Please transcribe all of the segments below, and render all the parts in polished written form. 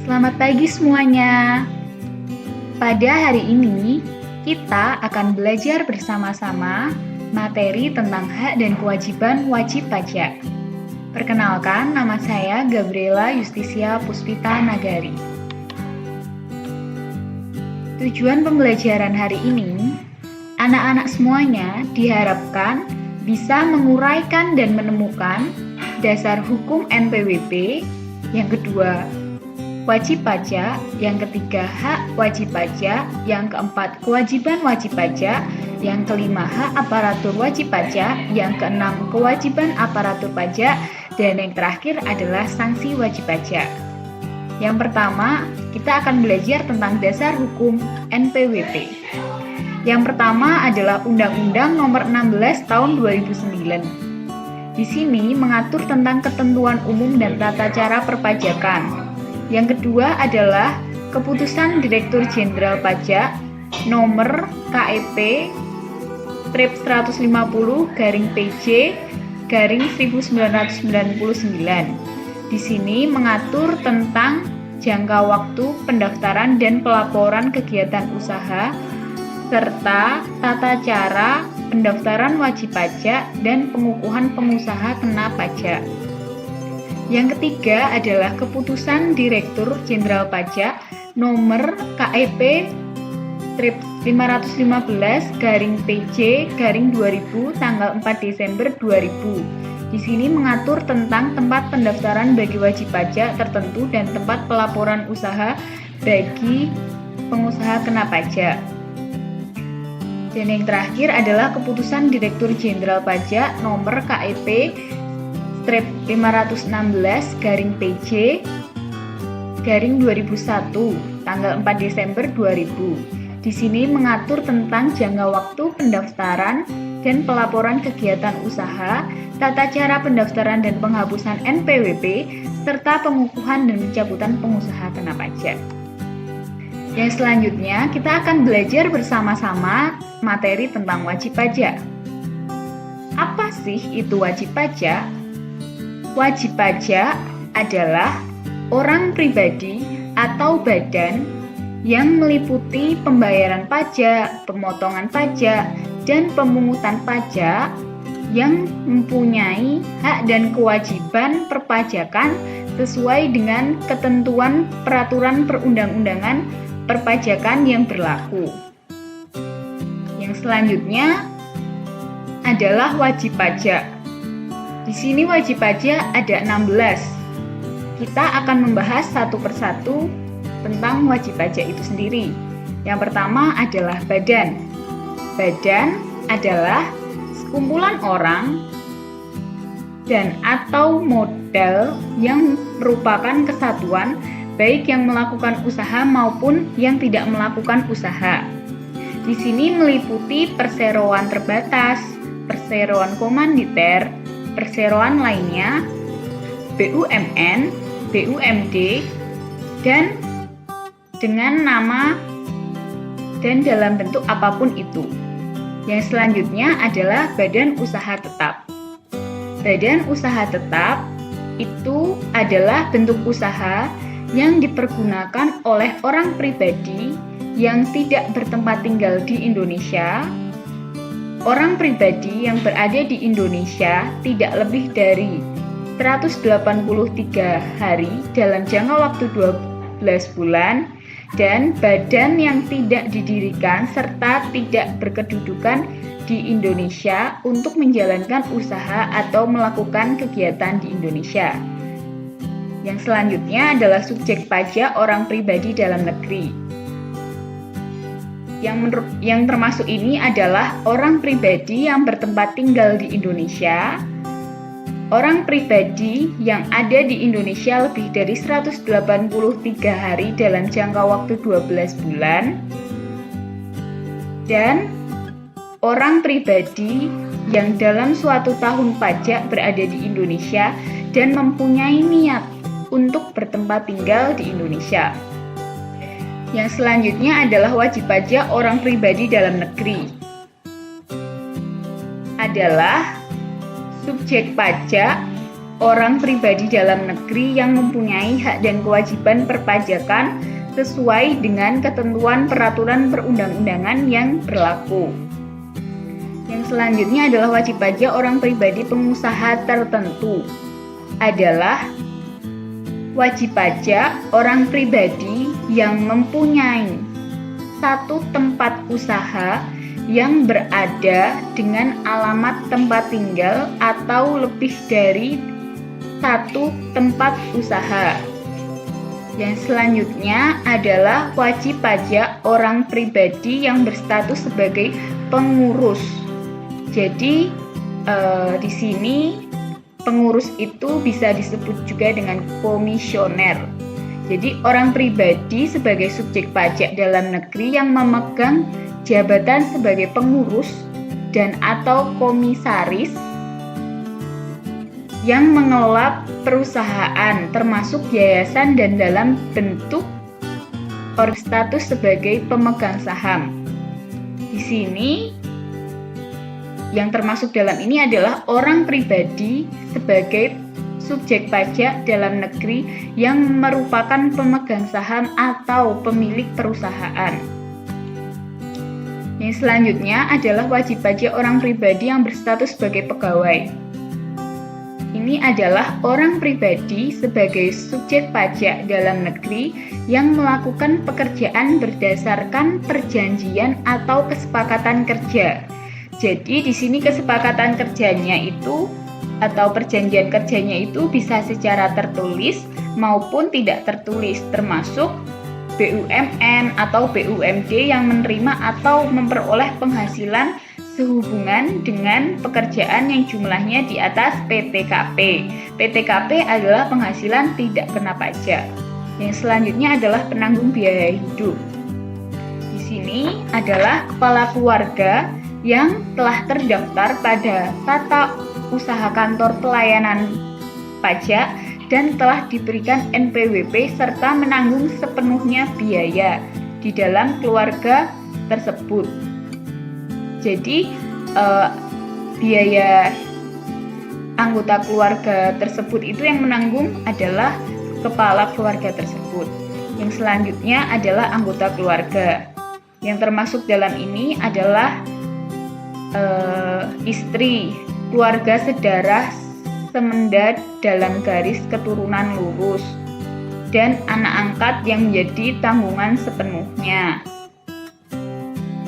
Selamat pagi semuanya. Pada hari ini, kita akan belajar bersama-sama materi tentang hak dan kewajiban wajib pajak. Perkenalkan, nama saya Gabriela Justisia Puspita Nagari. Tujuan pembelajaran hari ini, anak-anak semuanya diharapkan bisa menguraikan dan menemukan dasar hukum NPWP, yang kedua, wajib pajak, yang ketiga hak wajib pajak, yang keempat kewajiban wajib pajak, yang kelima hak aparatur wajib pajak, yang keenam kewajiban aparatur pajak, dan yang terakhir adalah sanksi wajib pajak. Yang pertama, kita akan belajar tentang dasar hukum NPWP. Yang pertama adalah Undang-Undang Nomor 16 Tahun 2009. Di sini mengatur tentang ketentuan umum dan tata cara perpajakan. Yang kedua adalah Keputusan Direktur Jenderal Pajak Nomor KEP Strip 150/PJ/1999. Di sini mengatur tentang jangka waktu pendaftaran dan pelaporan kegiatan usaha serta tata cara pendaftaran wajib pajak dan pengukuhan pengusaha kena pajak. Yang ketiga adalah Keputusan Direktur Jenderal Pajak Nomor KEP Strip 515/PJ/2000 tanggal 4 Desember 2000. Di sini mengatur tentang tempat pendaftaran bagi wajib pajak tertentu dan tempat pelaporan usaha bagi pengusaha kena pajak. Dan yang terakhir adalah Keputusan Direktur Jenderal Pajak Nomor KEP Strip 516/PJ/2001 tanggal 4 Desember 2000. Di sini mengatur tentang jangka waktu pendaftaran dan pelaporan kegiatan usaha, tata cara pendaftaran dan penghapusan NPWP, serta pengukuhan dan pencabutan pengusaha kena pajak. Yang selanjutnya, kita akan belajar bersama-sama materi tentang wajib pajak. Apa sih itu wajib pajak? Wajib pajak adalah orang pribadi atau badan yang meliputi pembayaran pajak, pemotongan pajak, dan pemungutan pajak yang mempunyai hak dan kewajiban perpajakan sesuai dengan ketentuan peraturan perundang-undangan perpajakan yang berlaku. Yang selanjutnya adalah wajib pajak. Di sini wajib pajak ada 16. Kita akan membahas satu persatu tentang wajib pajak itu sendiri. Yang pertama adalah badan. Badan adalah sekumpulan orang dan atau modal yang merupakan kesatuan baik yang melakukan usaha maupun yang tidak melakukan usaha. Di sini meliputi perseroan terbatas, perseroan komanditer, perseroan lainnya, BUMN, BUMD, dan dengan nama dan dalam bentuk apapun itu. Yang selanjutnya adalah badan usaha tetap. Badan usaha tetap itu adalah bentuk usaha yang dipergunakan oleh orang pribadi yang tidak bertempat tinggal di Indonesia. Orang pribadi yang berada di Indonesia tidak lebih dari 183 hari dalam jangka waktu 12 bulan dan badan yang tidak didirikan serta tidak berkedudukan di Indonesia untuk menjalankan usaha atau melakukan kegiatan di Indonesia. Yang selanjutnya adalah subjek pajak orang pribadi dalam negeri. Yang termasuk ini adalah orang pribadi yang bertempat tinggal di Indonesia, orang pribadi yang ada di Indonesia lebih dari 183 hari dalam jangka waktu 12 bulan, dan orang pribadi yang dalam suatu tahun pajak berada di Indonesia dan mempunyai niat untuk bertempat tinggal di Indonesia. Yang selanjutnya adalah wajib pajak orang pribadi dalam negeri. Adalah subjek pajak orang pribadi dalam negeri yang mempunyai hak dan kewajiban perpajakan sesuai dengan ketentuan peraturan perundang-undangan yang berlaku. Yang selanjutnya adalah wajib pajak orang pribadi pengusaha tertentu. Adalah wajib pajak orang pribadi yang mempunyai satu tempat usaha yang berada dengan alamat tempat tinggal atau lebih dari satu tempat usaha. Yang selanjutnya adalah wajib pajak orang pribadi yang berstatus sebagai pengurus. Jadi di sini pengurus itu bisa disebut juga dengan komisioner. Jadi orang pribadi sebagai subjek pajak dalam negeri yang memegang jabatan sebagai pengurus dan atau komisaris yang mengelola perusahaan termasuk yayasan dan dalam bentuk status sebagai pemegang saham. Di sini yang termasuk dalam ini adalah orang pribadi sebagai subjek pajak dalam negeri yang merupakan pemegang saham atau pemilik perusahaan. Yang selanjutnya adalah wajib pajak orang pribadi yang berstatus sebagai pegawai. Ini adalah orang pribadi sebagai subjek pajak dalam negeri yang melakukan pekerjaan berdasarkan perjanjian atau kesepakatan kerja. Jadi di sini kesepakatan kerjanya itu atau perjanjian kerjanya itu bisa secara tertulis maupun tidak tertulis, termasuk BUMN atau BUMD yang menerima atau memperoleh penghasilan sehubungan dengan pekerjaan yang jumlahnya di atas PTKP. PTKP adalah penghasilan tidak kena pajak. Yang selanjutnya adalah penanggung biaya hidup. Di sini adalah kepala keluarga yang telah terdaftar pada tata usaha kantor pelayanan pajak dan telah diberikan NPWP serta menanggung sepenuhnya biaya di dalam keluarga tersebut. Jadi biaya anggota keluarga tersebut itu yang menanggung adalah kepala keluarga tersebut. Yang selanjutnya adalah anggota keluarga. Yang termasuk dalam ini adalah istri, keluarga sedarah semenda dalam garis keturunan lurus, dan anak angkat yang menjadi tanggungan sepenuhnya.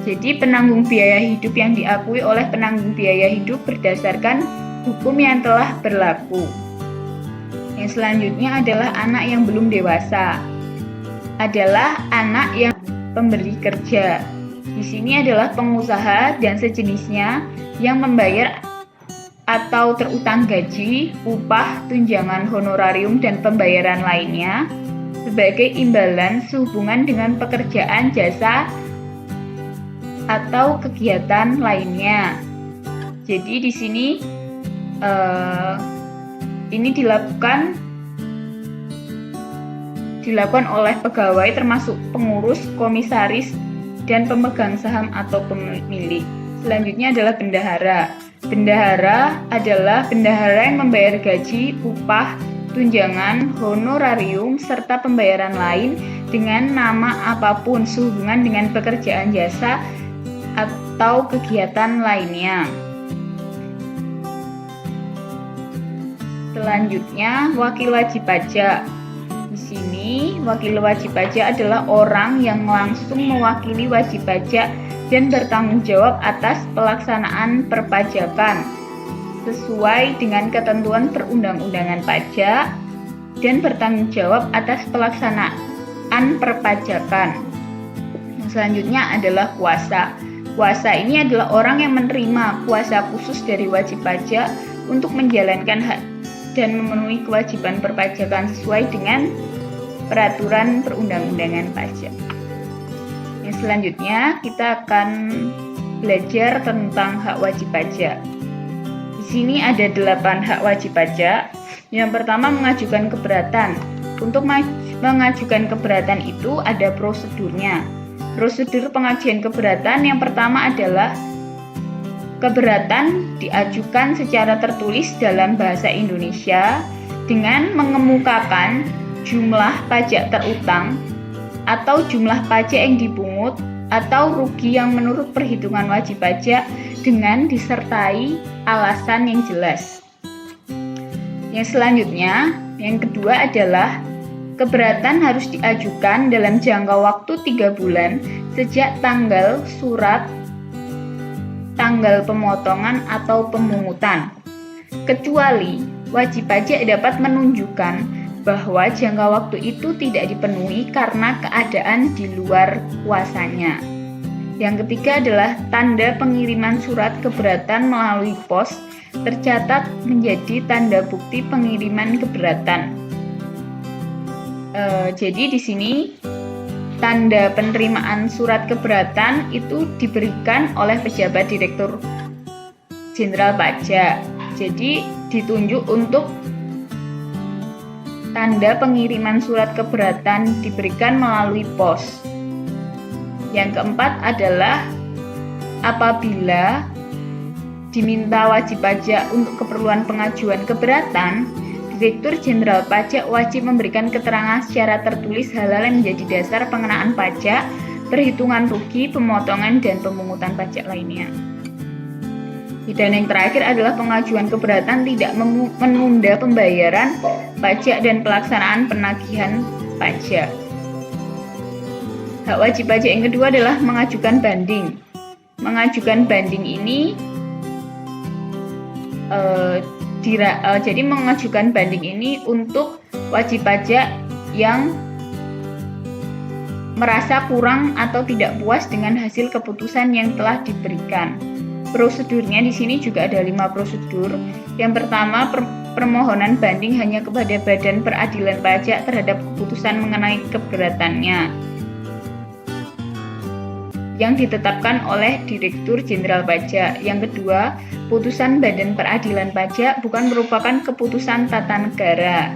Jadi penanggung biaya hidup yang diakui oleh penanggung biaya hidup berdasarkan hukum yang telah berlaku. Yang selanjutnya adalah anak yang belum dewasa. Adalah anak yang pemberi kerja. Di sini adalah pengusaha dan sejenisnya yang membayar atau terutang gaji, upah, tunjangan honorarium dan pembayaran lainnya sebagai imbalan sehubungan dengan pekerjaan jasa atau kegiatan lainnya. Jadi di sini ini dilakukan oleh pegawai termasuk pengurus, komisaris, dan pemegang saham atau pemilik. Selanjutnya adalah bendahara. Bendahara adalah bendahara yang membayar gaji, upah, tunjangan, honorarium, serta pembayaran lain dengan nama apapun sehubungan dengan pekerjaan jasa atau kegiatan lainnya. Selanjutnya, wakil wajib pajak. Di sini, wakil wajib pajak adalah orang yang langsung mewakili wajib pajak dan bertanggung jawab atas pelaksanaan perpajakan sesuai dengan ketentuan perundang-undangan pajak dan bertanggung jawab atas pelaksanaan perpajakan. Yang selanjutnya adalah kuasa. Kuasa ini adalah orang yang menerima kuasa khusus dari wajib pajak untuk menjalankan hak dan memenuhi kewajiban perpajakan sesuai dengan peraturan perundang-undangan pajak. Yang selanjutnya kita akan belajar tentang hak wajib pajak. Di sini ada 8 hak wajib pajak. Yang pertama, mengajukan keberatan. Untuk mengajukan keberatan itu ada prosedurnya. Prosedur pengajuan keberatan yang pertama adalah Keberatan diajukan secara tertulis dalam bahasa Indonesia dengan mengemukakan jumlah pajak terutang atau jumlah pajak yang dipungut atau rugi yang menurut perhitungan wajib pajak dengan disertai alasan yang jelas. Yang selanjutnya, yang kedua adalah keberatan harus diajukan dalam jangka waktu 3 bulan sejak tanggal surat tanggal pemotongan atau pemungutan, kecuali wajib pajak dapat menunjukkan bahwa jangka waktu itu tidak dipenuhi karena keadaan di luar kuasanya. Yang ketiga adalah tanda pengiriman surat keberatan melalui pos tercatat menjadi tanda bukti pengiriman keberatan. Jadi di sini tanda penerimaan surat keberatan itu diberikan oleh pejabat Direktur Jenderal Pajak. Jadi ditunjuk untuk tanda pengiriman surat keberatan diberikan melalui pos. Yang keempat adalah apabila diminta wajib pajak untuk keperluan pengajuan keberatan, Direktur Jenderal Pajak wajib memberikan keterangan secara tertulis hal-hal yang menjadi dasar pengenaan pajak, perhitungan rugi, pemotongan, dan pemungutan pajak lainnya. Dan yang terakhir adalah pengajuan keberatan tidak menunda pembayaran pajak dan pelaksanaan penagihan pajak. Hak wajib pajak yang kedua adalah mengajukan banding. Mengajukan banding ini jadi mengajukan banding ini untuk wajib pajak yang merasa kurang atau tidak puas dengan hasil keputusan yang telah diberikan. Prosedurnya di sini juga ada 5 prosedur. Yang pertama, permohonan banding hanya kepada Badan Peradilan Pajak terhadap keputusan mengenai keberatannya yang ditetapkan oleh Direktur Jenderal Pajak. Yang kedua, putusan Badan Peradilan Pajak bukan merupakan keputusan tata negara.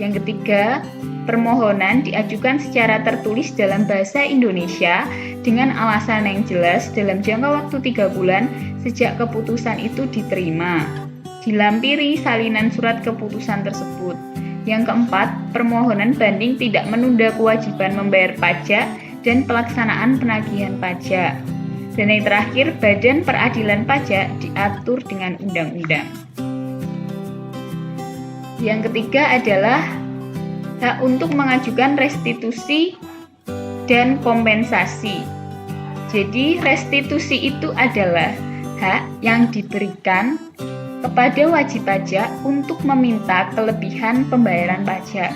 Yang ketiga, permohonan diajukan secara tertulis dalam bahasa Indonesia dengan alasan yang jelas dalam jangka waktu 3 bulan sejak keputusan itu diterima. Dilampiri salinan surat keputusan tersebut. Yang keempat, permohonan banding tidak menunda kewajiban membayar pajak dan pelaksanaan penagihan pajak. Dan yang terakhir, Badan Peradilan Pajak diatur dengan undang-undang. Yang ketiga adalah hak untuk mengajukan restitusi dan kompensasi. Jadi, restitusi itu adalah hak yang diberikan kepada wajib pajak untuk meminta kelebihan pembayaran pajak.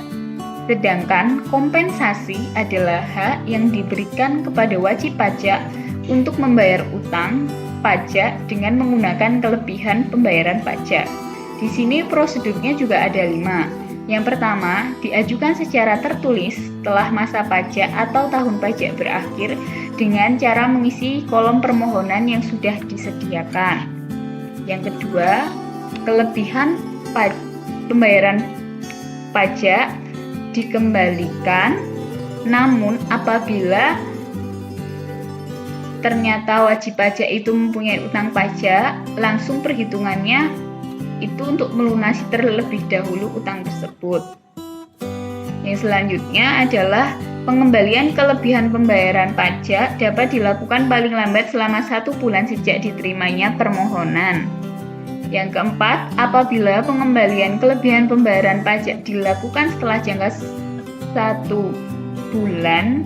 Sedangkan kompensasi adalah hak yang diberikan kepada wajib pajak untuk membayar utang pajak dengan menggunakan kelebihan pembayaran pajak. Di sini prosedurnya juga ada 5. Yang pertama, diajukan secara tertulis setelah masa pajak atau tahun pajak berakhir dengan cara mengisi kolom permohonan yang sudah disediakan. Yang kedua, kelebihan pembayaran pajak dikembalikan, namun apabila ternyata wajib pajak itu mempunyai utang pajak, langsung perhitungannya itu untuk melunasi terlebih dahulu utang tersebut. Yang selanjutnya adalah pengembalian kelebihan pembayaran pajak dapat dilakukan paling lambat selama 1 bulan sejak diterimanya permohonan. Yang keempat, apabila pengembalian kelebihan pembayaran pajak dilakukan setelah jangka 1 bulan,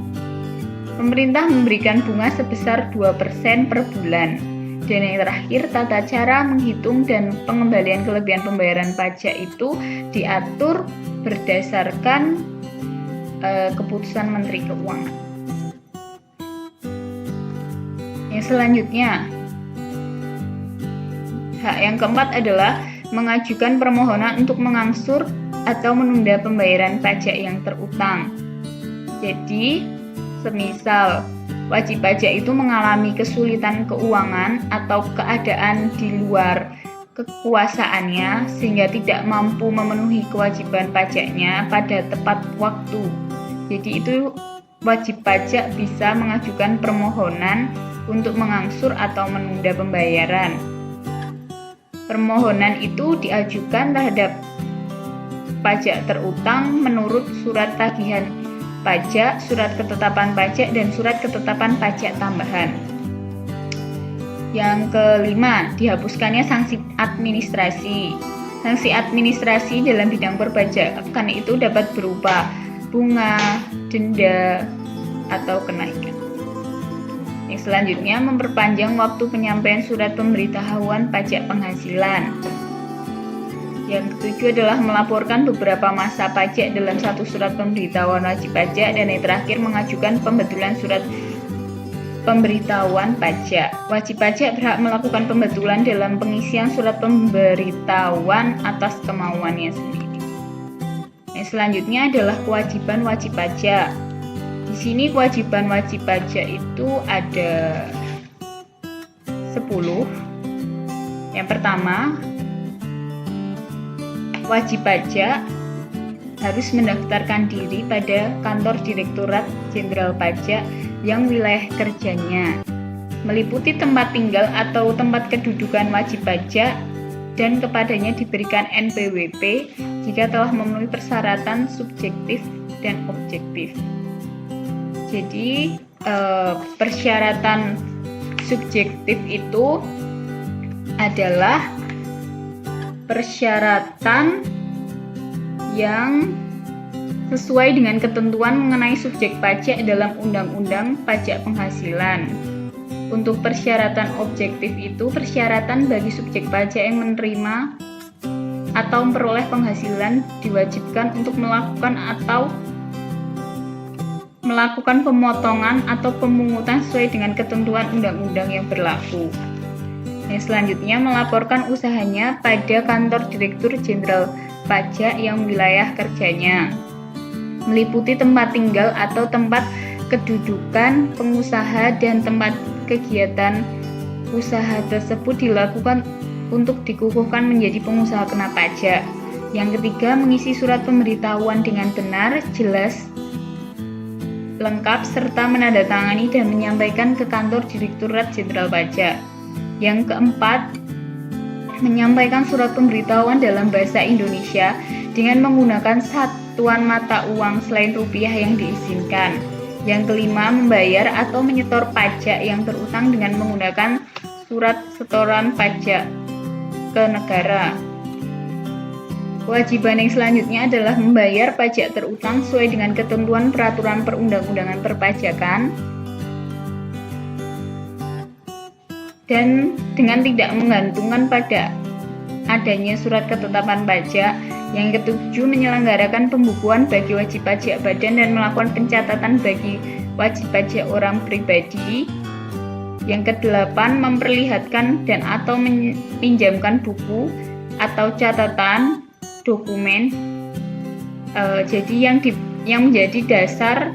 pemerintah memberikan bunga sebesar 2% per bulan. Dan yang terakhir, tata cara menghitung dan pengembalian kelebihan pembayaran pajak itu diatur berdasarkan keputusan Menteri Keuangan. Yang selanjutnya, hak yang keempat adalah mengajukan permohonan untuk mengangsur atau menunda pembayaran pajak yang terutang. Jadi, semisal wajib pajak itu mengalami kesulitan keuangan atau keadaan di luar kekuasaannya sehingga tidak mampu memenuhi kewajiban pajaknya pada tepat waktu. Jadi itu wajib pajak bisa mengajukan permohonan untuk mengangsur atau menunda pembayaran. permohonan itu diajukan terhadap pajak terutang menurut surat tagihan pajak, surat ketetapan pajak, dan surat ketetapan pajak tambahan. Yang kelima, dihapuskannya sanksi administrasi. Sanksi administrasi dalam bidang perpajakan itu dapat berupa bunga, denda, atau kenaikan. Yang selanjutnya, memperpanjang waktu penyampaian surat pemberitahuan pajak penghasilan. Yang ketujuh adalah melaporkan beberapa masa pajak dalam satu surat pemberitahuan wajib pajak, dan yang terakhir mengajukan pembetulan surat pemberitahuan pajak. Wajib pajak berhak melakukan pembetulan dalam pengisian surat pemberitahuan atas kemauannya sendiri. Yang selanjutnya adalah kewajiban wajib pajak. Di sini kewajiban wajib pajak itu ada 10. Yang pertama, wajib pajak harus mendaftarkan diri pada kantor Direktorat Jenderal Pajak yang wilayah kerjanya meliputi tempat tinggal atau tempat kedudukan wajib pajak, dan kepadanya diberikan NPWP jika telah memenuhi persyaratan subjektif dan objektif. Jadi persyaratan subjektif itu adalah persyaratan yang sesuai dengan ketentuan mengenai subjek pajak dalam Undang-Undang Pajak Penghasilan. Untuk persyaratan objektif itu persyaratan bagi subjek pajak yang menerima atau memperoleh penghasilan diwajibkan untuk melakukan pemotongan atau pemungutan sesuai dengan ketentuan undang-undang yang berlaku. Yang selanjutnya, melaporkan usahanya pada kantor Direktur Jenderal Pajak yang wilayah kerjanya meliputi tempat tinggal atau tempat kedudukan pengusaha, dan tempat kegiatan usaha tersebut dilakukan untuk dikukuhkan menjadi pengusaha kena pajak. Yang ketiga, mengisi surat pemberitahuan dengan benar, jelas, lengkap, serta menandatangani dan menyampaikan ke kantor Direktorat Jenderal Pajak. Yang keempat, menyampaikan surat pemberitahuan dalam bahasa Indonesia dengan menggunakan satuan mata uang selain rupiah yang diizinkan. Yang kelima, membayar atau menyetor pajak yang terutang dengan menggunakan surat setoran pajak ke negara. Kewajiban yang selanjutnya adalah membayar pajak terutang sesuai dengan ketentuan peraturan perundang-undangan perpajakan dan dengan tidak menggantungkan pada adanya surat ketetapan pajak. Yang ketujuh, menyelenggarakan pembukuan bagi wajib pajak badan dan melakukan pencatatan bagi wajib pajak orang pribadi. Yang kedelapan, memperlihatkan dan atau meminjamkan buku atau catatan dokumen jadi yang menjadi dasar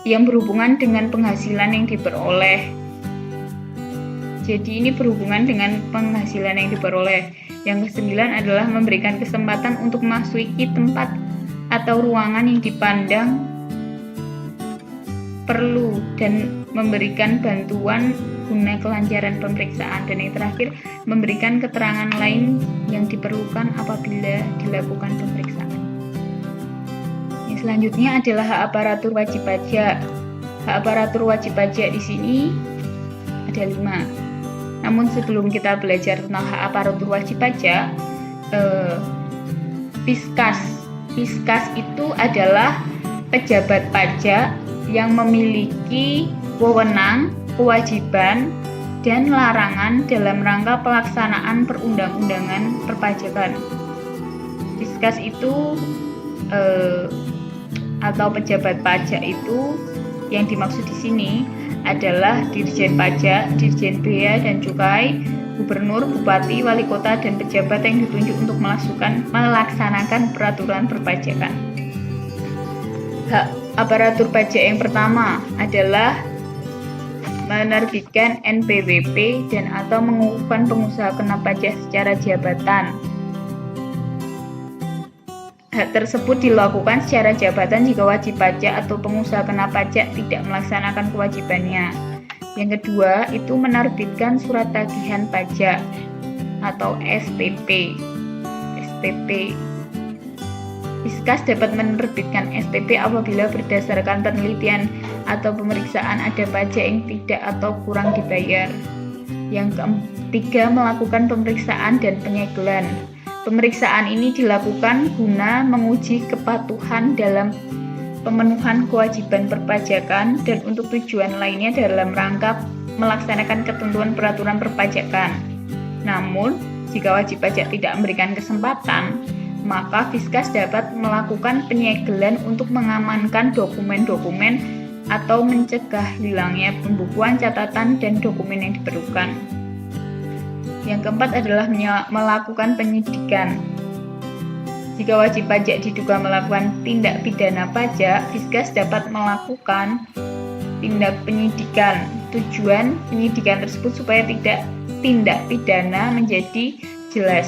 yang berhubungan dengan penghasilan yang diperoleh. Jadi ini berhubungan dengan penghasilan yang diperoleh. Yang kesembilan adalah memberikan kesempatan untuk memasuki tempat atau ruangan yang dipandang perlu dan memberikan bantuan guna kelancaran pemeriksaan. Dan yang terakhir, memberikan keterangan lain yang diperlukan apabila dilakukan pemeriksaan. Yang selanjutnya adalah hak aparatur wajib pajak. Hak aparatur wajib pajak di sini ada 5. Namun sebelum kita belajar tentang hak aparatur wajib pajak, Fiskas itu adalah pejabat pajak yang memiliki wewenang, kewajiban, dan larangan dalam rangka pelaksanaan perundang-undangan perpajakan. Fiskas itu atau pejabat pajak itu yang dimaksud di sini adalah Dirjen Pajak, Dirjen Bea dan Cukai, Gubernur, Bupati, Wali Kota, dan pejabat yang ditunjuk untuk melaksanakan peraturan perpajakan. Hak aparatur pajak yang pertama adalah menerbitkan NPWP dan atau mengukuhkan pengusaha kena pajak secara jabatan. Hak tersebut dilakukan secara jabatan jika wajib pajak atau pengusaha kena pajak tidak melaksanakan kewajibannya. Yang kedua itu menerbitkan surat tagihan pajak atau SPP. Fiskas dapat menerbitkan SPP apabila berdasarkan penelitian atau pemeriksaan ada pajak yang tidak atau kurang dibayar. Yang ketiga, melakukan pemeriksaan dan penyegelan. Pemeriksaan ini dilakukan guna menguji kepatuhan dalam pemenuhan kewajiban perpajakan dan untuk tujuan lainnya dalam rangka melaksanakan ketentuan peraturan perpajakan. Namun, jika wajib pajak tidak memberikan kesempatan, maka Fiskas dapat melakukan penyegelan untuk mengamankan dokumen-dokumen atau mencegah hilangnya pembukuan, catatan, dan dokumen yang diperlukan. Yang keempat adalah melakukan penyidikan. Jika wajib pajak diduga melakukan tindak pidana pajak, Fiskas dapat melakukan tindak penyidikan. Tujuan penyidikan tersebut supaya tindak pidana menjadi jelas.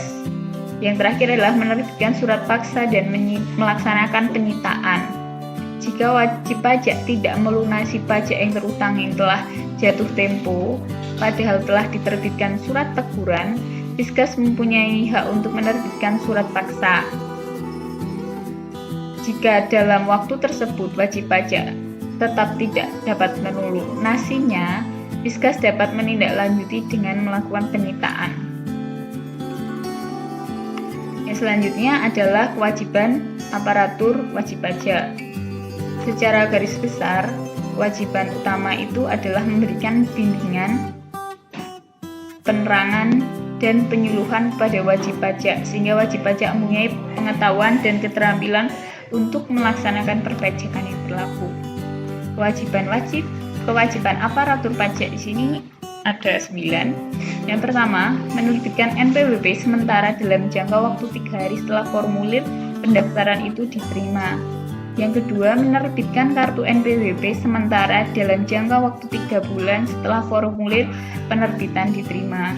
Yang terakhir adalah menerbitkan surat paksa dan melaksanakan penyitaan. Jika wajib pajak tidak melunasi pajak yang terutang yang telah jatuh tempo, padahal telah diterbitkan surat teguran, Fiskas mempunyai hak untuk menerbitkan surat paksa. Jika dalam waktu tersebut wajib pajak tetap tidak dapat melunasinya, Fiskas dapat menindaklanjuti dengan melakukan penyitaan. Yang selanjutnya adalah kewajiban aparatur wajib pajak. Secara garis besar, kewajiban utama itu adalah memberikan bimbingan, penerangan, dan penyuluhan kepada wajib pajak sehingga wajib pajak mempunyai pengetahuan dan keterampilan untuk melaksanakan perpajakan yang berlaku. Kewajiban aparatur pajak di sini ada 9. Yang pertama, menerbitkan NPWP sementara dalam jangka waktu 3 hari setelah formulir pendaftaran itu diterima. Yang kedua, menerbitkan kartu NPWP sementara dalam jangka waktu 3 bulan setelah formulir penerbitan diterima.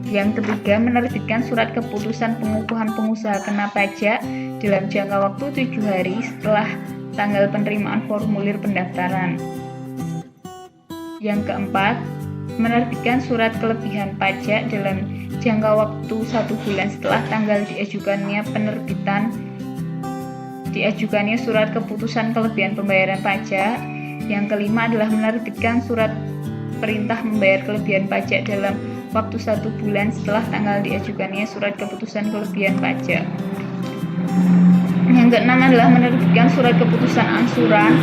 Yang ketiga, menerbitkan surat keputusan pengukuhan pengusaha kena pajak dalam jangka waktu 7 hari setelah tanggal penerimaan formulir pendaftaran. Yang keempat, menerbitkan surat kelebihan pajak dalam jangka waktu 1 bulan setelah tanggal diajukannya surat keputusan kelebihan pembayaran pajak. Yang kelima adalah menerbitkan surat perintah membayar kelebihan pajak dalam waktu 1 bulan setelah tanggal diajukannya surat keputusan kelebihan pajak. Yang keenam adalah menerbitkan surat keputusan angsuran,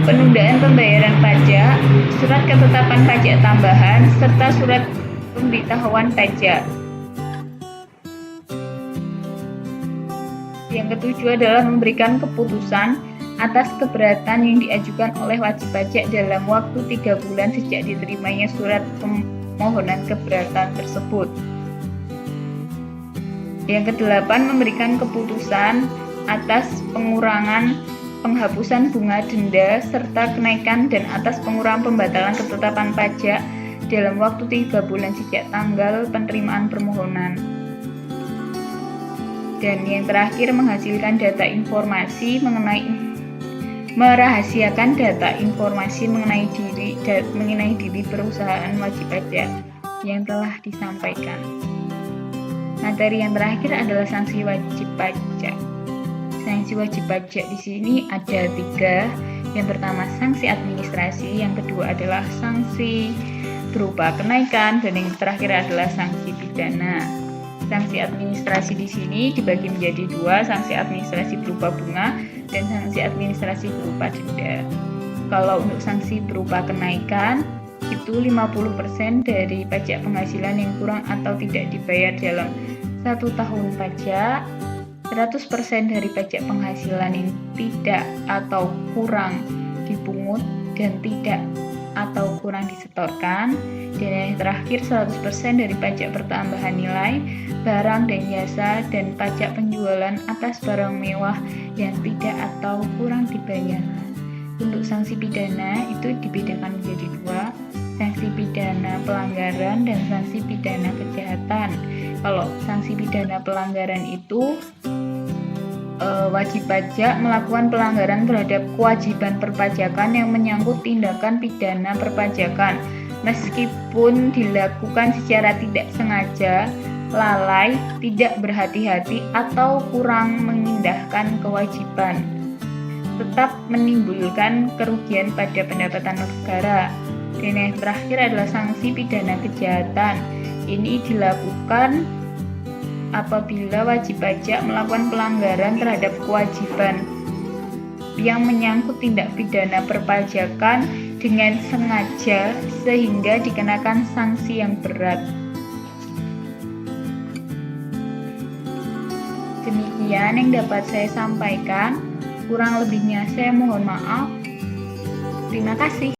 penundaan pembayaran pajak, surat ketetapan pajak tambahan, serta surat pemberitahuan pajak. Yang ketujuh adalah memberikan keputusan atas keberatan yang diajukan oleh wajib pajak dalam waktu 3 bulan sejak diterimanya surat permohonan keberatan tersebut. Yang kedelapan, memberikan keputusan atas pengurangan penghapusan bunga denda serta kenaikan dan atas pengurangan pembatalan ketetapan pajak dalam waktu 3 bulan sejak tanggal penerimaan permohonan. Dan yang terakhir, menghasilkan data informasi merahasiakan data informasi mengenai diri perusahaan wajib pajak yang telah disampaikan. Materi yang terakhir adalah sanksi wajib pajak. Sanksi wajib pajak di sini ada 3. Yang pertama sanksi administrasi, yang kedua adalah sanksi berupa kenaikan, dan yang terakhir adalah sanksi pidana. Sanksi administrasi di sini dibagi menjadi 2, sanksi administrasi berupa bunga dan sanksi administrasi berupa denda. Kalau untuk sanksi berupa kenaikan itu 50% dari pajak penghasilan yang kurang atau tidak dibayar dalam 1 tahun pajak, 100% dari pajak penghasilan yang tidak atau kurang dipungut dan tidak atau kurang disetorkan, dan yang terakhir 100% dari pajak pertambahan nilai barang dan jasa dan pajak penjualan atas barang mewah yang tidak atau kurang dibayar. Untuk sanksi pidana itu dibedakan menjadi 2, sanksi pidana pelanggaran dan sanksi pidana kejahatan. Kalau sanksi pidana pelanggaran itu wajib pajak melakukan pelanggaran terhadap kewajiban perpajakan yang menyangkut tindakan pidana perpajakan, meskipun dilakukan secara tidak sengaja, lalai, tidak berhati-hati, atau kurang mengindahkan kewajiban, tetap menimbulkan kerugian pada pendapatan negara. Dan yang terakhir adalah sanksi pidana kejahatan. Ini dilakukan apabila wajib pajak melakukan pelanggaran terhadap kewajiban yang menyangkut tindak pidana perpajakan dengan sengaja sehingga dikenakan sanksi yang berat. Demikian yang dapat saya sampaikan. Kurang lebihnya saya mohon maaf. Terima kasih.